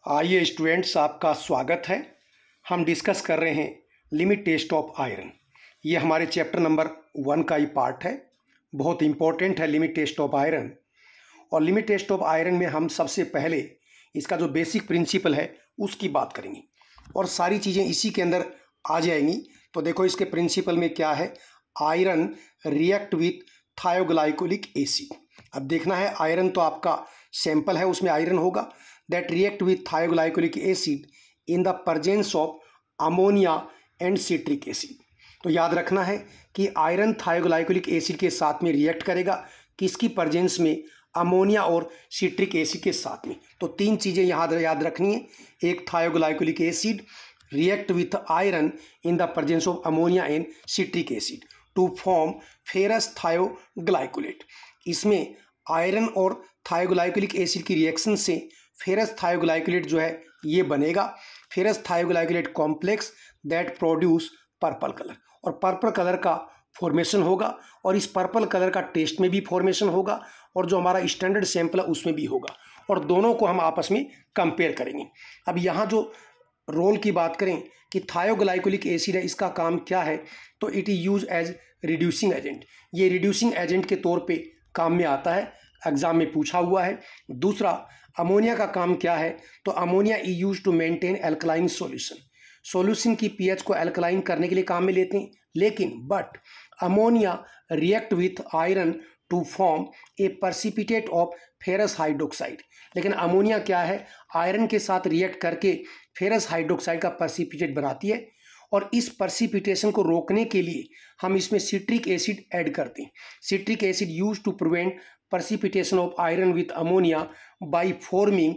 आइए स्टूडेंट्स, आपका स्वागत है। हम डिस्कस कर रहे हैं लिमिट टेस्ट ऑफ आयरन। ये हमारे चैप्टर नंबर 1 का ही पार्ट है। बहुत इंपॉर्टेंट है लिमिट टेस्ट ऑफ आयरन। और लिमिट टेस्ट ऑफ आयरन में हम सबसे पहले इसका जो बेसिक प्रिंसिपल है उसकी बात करेंगे और सारी चीज़ें इसी के अंदर आ जाएंगी। तो देखो इसके प्रिंसिपल में क्या है। Iron react with थायोग्लाइकोलिक acid. अब देखना है, आयरन तो आपका सैंपल है, उसमें आयरन होगा। That react with थायोग्लाइकोलिक acid in the presence of ammonia and citric acid. तो याद रखना है कि आयरन थायोग्लाइकोलिक एसिड के साथ में रिएक्ट करेगा, किसकी प्रेजेंस में? अमोनिया और सिट्रिक एसिड के साथ में। तो तीन चीज़ें याद रखनी है। एक, thioglycolic acid react with iron in the presence of ammonia and citric acid to form ferrous thioglycolate. इसमें आयरन और थायोग्लाइकोलिक एसिड की रिएक्शन से फेरस थायोग्लाइकोलेट जो है ये बनेगा। Ferrous thioglycolate complex that produce purple colour, और पर्पल कलर का फॉर्मेशन होगा और इस पर्पल कलर का टेस्ट में भी फॉर्मेशन होगा और जो हमारा स्टैंडर्ड सैंपल है उसमें भी होगा, और दोनों को हम आपस में कंपेयर करेंगे। अब यहाँ जो रोल की बात करें कि थायोग्लाइकोलिक एसिड है, इसका काम क्या है? तो it is use as reducing agent. ये रिड्यूसिंग एजेंट के तौर पे काम में आता है, एग्जाम में पूछा हुआ है। दूसरा, अमोनिया का काम क्या है? तो ammonia is use to maintain alkaline solution. Solution की पीएच को एल्कलाइन करने के लिए काम में लेते हैं, लेकिन but ammonia react with iron to form A precipitate of ferrous hydroxide. लेकिन अमोनिया क्या है? आयरन के साथ रिएक्ट करके फेरस हाइड्रोक्साइड का प्रेसिपिटेट बनाती है, और इस प्रेसिपिटेशन को रोकने के लिए हम इसमें सिट्रिक एसिड ऐड करते हैं। Citric acid use to prevent precipitation of iron with ammonia by forming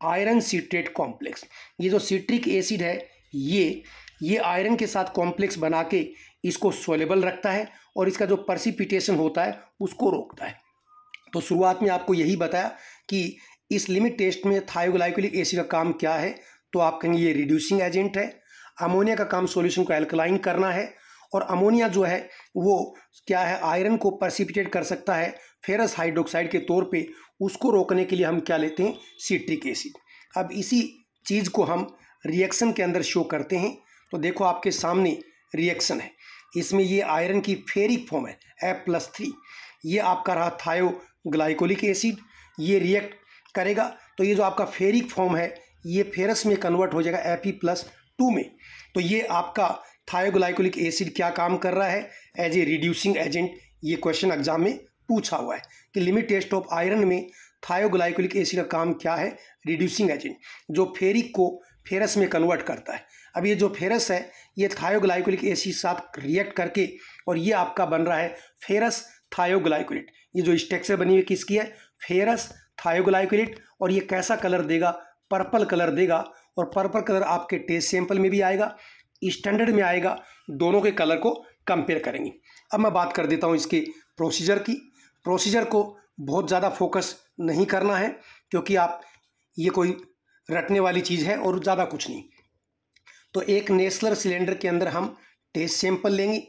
iron citrate complex. ये जो सिट्रिक एसिड है ये आयरन के साथ कॉम्प्लेक्स बना के इसको सोलेबल रखता है और इसका जो प्रेसिपिटेशन होता है उसको रोकता है। तो शुरुआत में आपको यही बताया कि इस लिमिट टेस्ट में थायोग्लाइकोलिक एसिड का काम क्या है। तो आप कहेंगे ये रिड्यूसिंग एजेंट है। अमोनिया का काम सॉल्यूशन को एल्कलाइन करना है, और अमोनिया जो है वो क्या है? आयरन को प्रेसिपिटेट कर सकता है फेरस हाइड्रोक्साइड के तौर पे। उसको रोकने के लिए हम क्या लेते हैं? Citric acid. अब इसी चीज़ को हम रिएक्शन के अंदर शो करते हैं। तो देखो आपके सामने रिएक्शन है, इसमें ये आयरन की फेरिक फॉर्म है F+3। ये आपका रहा थायोग्लाइकोलिक एसिड, ये रिएक्ट करेगा तो ये जो आपका फेरिक फॉर्म है ये फेरस में कन्वर्ट हो जाएगा Fe+2 में। तो ये आपका थायोग्लाइकोलिक एसिड क्या काम कर रहा है? As a reducing agent. ये क्वेश्चन एग्जाम में पूछा हुआ है कि लिमिट टेस्ट ऑफ आयरन में थायोग्लाइकोलिक एसिड का काम क्या है? रिड्यूसिंग एजेंट, जो फेरिक को फेरस में कन्वर्ट करता है। अब ये जो फेरस है ये थायोग्लाइकोलिक एसिड साथ रिएक्ट करके, और ये आपका बन रहा है फेरस थायोग्लाइकोलेट। ये जो स्ट्रक्चर बनी हुई किसकी है? फेरस थायोग्लाइकोलेट। और ये कैसा कलर देगा? पर्पल कलर देगा, और पर्पल कलर आपके टेस्ट सैंपल में भी आएगा, स्टैंडर्ड में आएगा। दोनों के कलर को कंपेयर करेंगे। अब मैं बात कर देता हूँ इसके प्रोसीजर की। प्रोसीजर को बहुत ज़्यादा फोकस नहीं करना है, क्योंकि आप ये कोई रटने वाली चीज़ है और ज़्यादा कुछ नहीं। तो एक नेस्लर सिलेंडर के अंदर हम टेस्ट सैंपल लेंगे,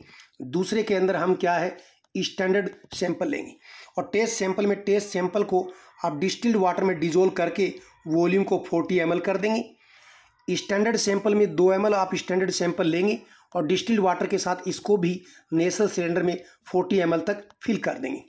दूसरे के अंदर हम क्या है? स्टैंडर्ड सैंपल लेंगे। और टेस्ट सैंपल को आप डिस्टिल्ड वाटर में डिजोल्व करके वॉल्यूम को 40 ml कर देंगे। स्टैंडर्ड सैंपल में 2 ml आप स्टैंडर्ड सैंपल लेंगे और डिस्टिल्ड वाटर के साथ इसको भी नेस्लर सिलेंडर में 40 ml तक फिल कर देंगे।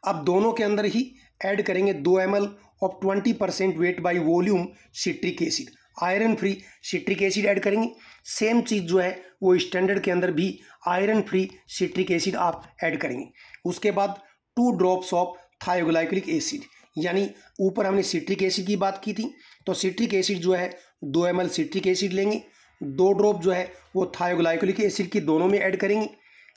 अब दोनों के अंदर ही ऐड करेंगे 2 ml of 20% weight by volume citric acid, iron free citric acid add करेंगे। सेम चीज़ जो है वो स्टैंडर्ड के अंदर भी आयरन फ्री सिट्रिक एसिड आप ऐड करेंगे। उसके बाद 2 ड्रॉप्स ऑफ थायोग्लाइकोलिक एसिड, यानी ऊपर हमने सिट्रिक एसिड की बात की थी, तो सिट्रिक एसिड जो है 2 ml सिट्रिक एसिड लेंगे, 2 ड्रॉप जो है वो थायोग्लाइकोलिक एसिड की दोनों में ऐड करेंगे।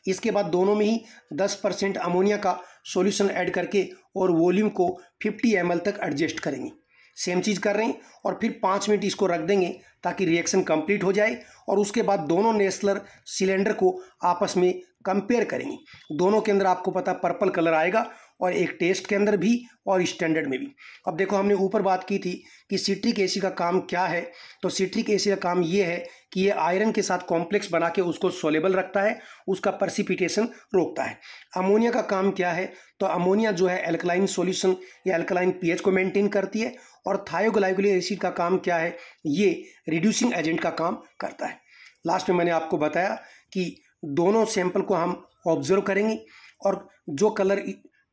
इसके बाद दोनों में ही 10% अमोनिया का सॉल्यूशन ऐड करके और वॉल्यूम को 50 ml तक एडजस्ट करेंगे। सेम चीज़ कर रहे हैं, और फिर 5 मिनट इसको रख देंगे ताकि रिएक्शन कंप्लीट हो जाए। और उसके बाद दोनों नेस्लर सिलेंडर को आपस में कंपेयर करेंगे। दोनों के अंदर आपको पता पर्पल कलर आएगा, और एक टेस्ट के अंदर भी और स्टैंडर्ड में भी। अब देखो, हमने ऊपर बात की थी कि सिट्रिक एसिड का काम क्या है। तो सिट्रिक एसिड का काम ये है कि ये आयरन के साथ कॉम्प्लेक्स बना के उसको सोलेबल रखता है, उसका प्रेसिपिटेशन रोकता है। अमोनिया का काम क्या है? तो अमोनिया जो है एल्कलाइन सॉल्यूशन या एल्कलाइन पीएच को मेंटेन करती है। और थायोग्लाइकोलिक एसिड का काम क्या है? ये रिड्यूसिंग एजेंट का काम करता है। लास्ट में मैंने आपको बताया कि दोनों सैंपल को हम ऑब्जर्व करेंगे और जो कलर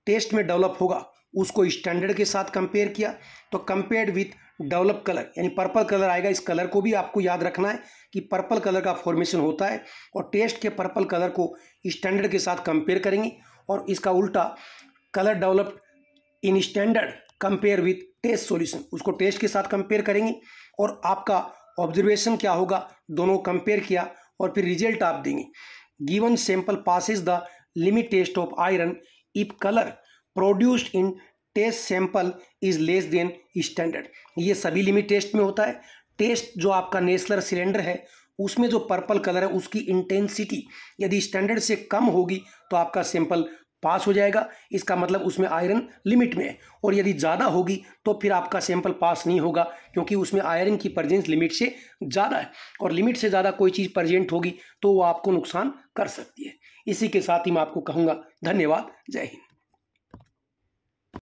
टेस्ट में डेवलप होगा उसको स्टैंडर्ड के साथ कंपेयर किया। तो कंपेयर्ड विथ डेवलप कलर यानी पर्पल कलर आएगा। इस कलर को भी आपको याद रखना है कि पर्पल कलर का फॉर्मेशन होता है और टेस्ट के पर्पल कलर को स्टैंडर्ड के साथ कंपेयर करेंगे। और इसका उल्टा, colour developed in standard compare with test solution, उसको टेस्ट के साथ कंपेयर करेंगे और आपका ऑब्जर्वेशन क्या होगा, दोनों कंपेयर किया और फिर रिजल्ट आप देंगे। Given sample passes the limit test of iron if colour produced in test sample is less than standard. ये सभी लिमिट टेस्ट में होता है। टेस्ट जो आपका नेस्लर सिलेंडर है उसमें जो पर्पल कलर है उसकी इंटेंसिटी यदि स्टैंडर्ड से कम होगी तो आपका सैंपल पास हो जाएगा। इसका मतलब उसमें आयरन लिमिट में है। और यदि ज़्यादा होगी तो फिर आपका सैंपल पास नहीं होगा, क्योंकि उसमें आयरन की प्रेजेंस लिमिट से ज़्यादा है। और लिमिट से ज़्यादा कोई चीज़ प्रेजेंट होगी तो वो आपको नुकसान कर सकती है। इसी के साथ ही मैं आपको कहूँगा धन्यवाद, जय हिंद।